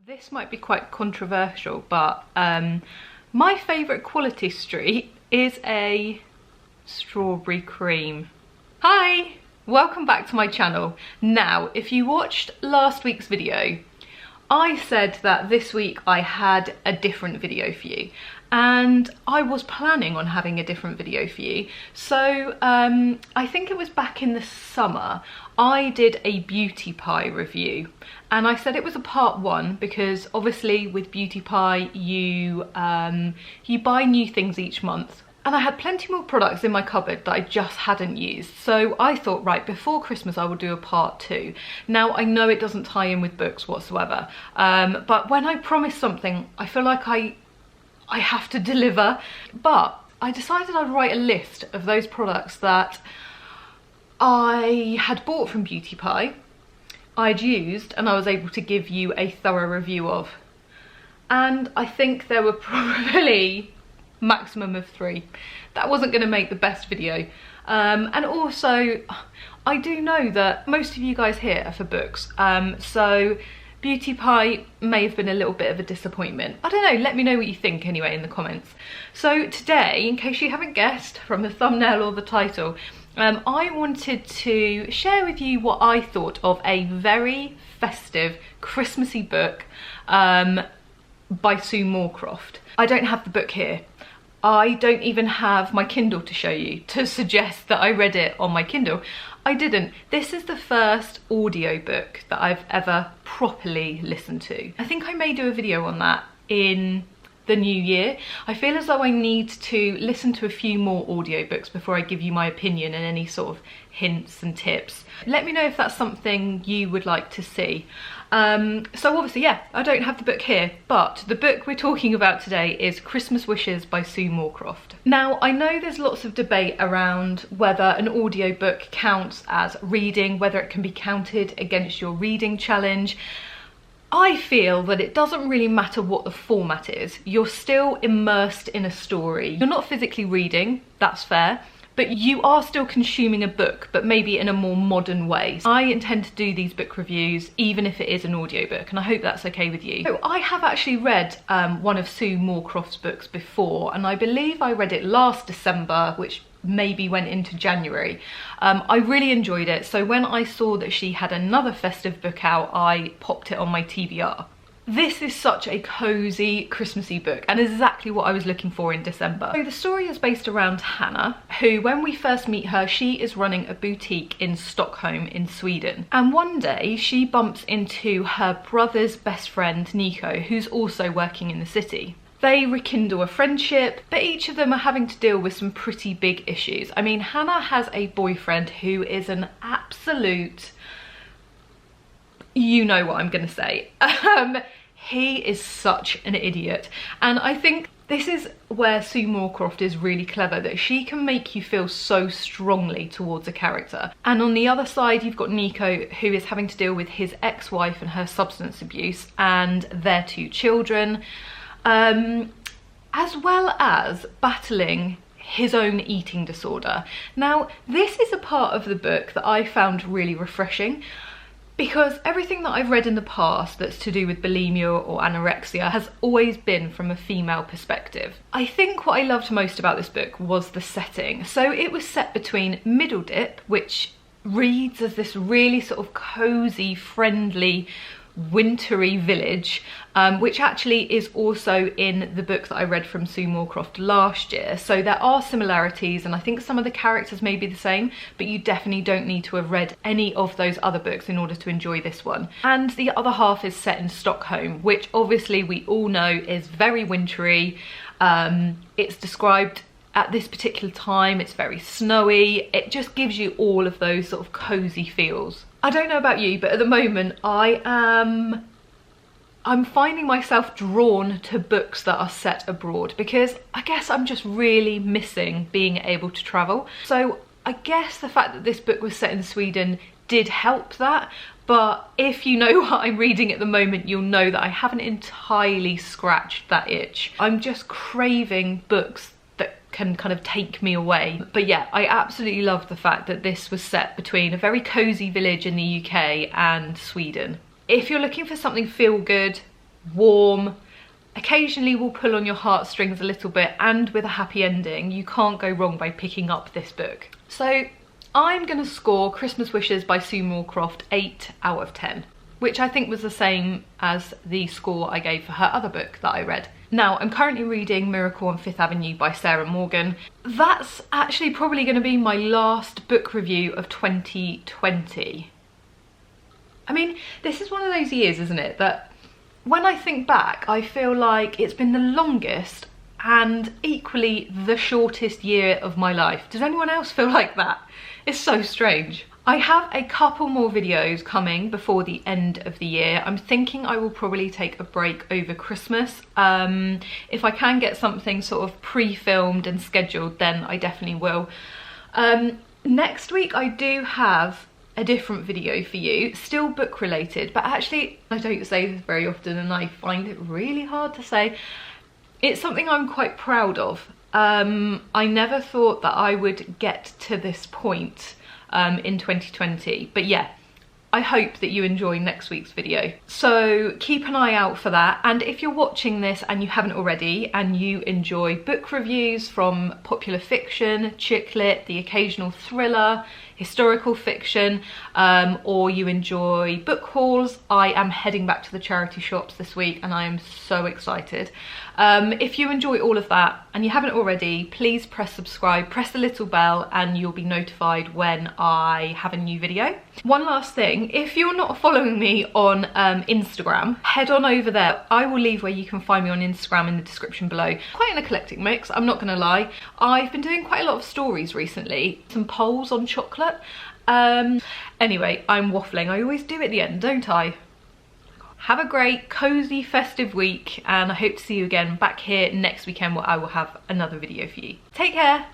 This might be quite controversial, but my favourite quality street is a strawberry cream. Hi! Welcome back to my channel. Now, if you watched last week's video, I said that this week I had a different video for you, and I was planning on having a different video for you. So I think it was back in the summer, I did a beauty pie review, and I said it was a part one because obviously with beauty pie you buy new things each month. And I had plenty more products in my cupboard that I just hadn't used. So I thought, right, before Christmas I will do a part two. Now, I know it doesn't tie in with books whatsoever, but when I promise something, I feel like I have to deliver. But I decided I'd write a list of those products that I had bought from Beauty Pie, I'd used, and I was able to give you a thorough review of. And I think there were probably maximum of 3. That wasn't going to make the best video, and also I do know that most of you guys here are for books, so Beauty Pie may have been a little bit of a disappointment. I don't know, let me know what you think anyway in the comments. So today, in case you haven't guessed from the thumbnail or the title, I wanted to share with you what I thought of a very festive Christmassy book by Sue Moorcroft. I don't have the book here. I don't even have my Kindle to show you to suggest that I read it on my Kindle. I didn't. This is the first audiobook that I've ever properly listened to. I think I may do a video on that in the new year. I feel as though I need to listen to a few more audiobooks before I give you my opinion and any sort of hints and tips. Let me know if that's something you would like to see. So obviously, yeah, I don't have the book here, but the book we're talking about today is Christmas Wishes by Sue Moorcroft. Now, I know there's lots of debate around whether an audiobook counts as reading, whether it can be counted against your reading challenge. I feel that it doesn't really matter what the format is. You're still immersed in a story. You're not physically reading, that's fair, but you are still consuming a book, but maybe in a more modern way. I intend to do these book reviews even if it is an audiobook, and I hope that's okay with you. So I have actually read one of Sue Moorcroft's books before, and I believe I read it last December, which maybe went into January. I really enjoyed it, so when I saw that she had another festive book out, I popped it on my TBR. This is such a cosy, Christmassy book, and exactly what I was looking for in December. So the story is based around Hannah, who, when we first meet her, she is running a boutique in Stockholm in Sweden. And one day she bumps into her brother's best friend, Nico, who's also working in the city. They rekindle a friendship, but each of them are having to deal with some pretty big issues. I mean, Hannah has a boyfriend who is an absolute... you know what I'm gonna say. He is such an idiot. And I think this is where Sue Moorcroft is really clever, that she can make you feel so strongly towards a character. And on the other side, you've got Nico, who is having to deal with his ex-wife and her substance abuse and their 2 children, as well as battling his own eating disorder. Now, this is a part of the book that I found really refreshing, because everything that I've read in the past that's to do with bulimia or anorexia has always been from a female perspective. I think what I loved most about this book was the setting. So it was set between Middledip, which reads as this really sort of cozy, friendly, wintry village, which actually is also in the book that I read from Sue Moorcroft last year. So there are similarities, and I think some of the characters may be the same, but you definitely don't need to have read any of those other books in order to enjoy this one. And the other half is set in Stockholm, which obviously we all know is very wintry. It's described at this particular time, it's very snowy. It just gives you all of those sort of cozy feels. I don't know about you, but at the moment I'm finding myself drawn to books that are set abroad, because I guess I'm just really missing being able to travel. So I guess the fact that this book was set in Sweden did help that, but if you know what I'm reading at the moment, you'll know that I haven't entirely scratched that itch. I'm just craving books that can kind of take me away. But yeah, I absolutely love the fact that this was set between a very cozy village in the UK and Sweden. If you're looking for something feel good, warm, occasionally will pull on your heartstrings a little bit, and with a happy ending. You can't go wrong by picking up this book. So I'm going to score Christmas Wishes by Sue Moorcroft 8 out of 10, which I think was the same as the score I gave for her other book that I read. Now, I'm currently reading Miracle on Fifth Avenue by Sarah Morgan. That's actually probably going to be my last book review of 2020. I mean, this is one of those years, isn't it, that when I think back, I feel like it's been the longest and equally the shortest year of my life. Does anyone else feel like that? It's so strange. I have a couple more videos coming before the end of the year. I'm thinking I will probably take a break over Christmas. If I can get something sort of pre-filmed and scheduled, then I definitely will. Next week I do have a different video for you, still book related, but actually I don't say this very often and I find it really hard to say. It's something I'm quite proud of. I never thought that I would get to this point in 2020, but yeah, I hope that you enjoy next week's video. So keep an eye out for that, and if you're watching this and you haven't already and you enjoy book reviews from popular fiction, chick lit, the occasional thriller, historical fiction, or you enjoy book hauls, I am heading back to the charity shops this week and I am so excited. If you enjoy all of that and you haven't already, please press subscribe, press the little bell, and you'll be notified when I have a new video. One last thing, if you're not following me on Instagram, head on over there. I will leave where you can find me on Instagram in the description below. Quite an eclectic mix, I'm not gonna lie. I've been doing quite a lot of stories recently, some polls on chocolate. Anyway, I'm waffling. I always do at the end, don't I? Have a great, cozy, festive week, and I hope to see you again back here next weekend where I will have another video for you. Take care.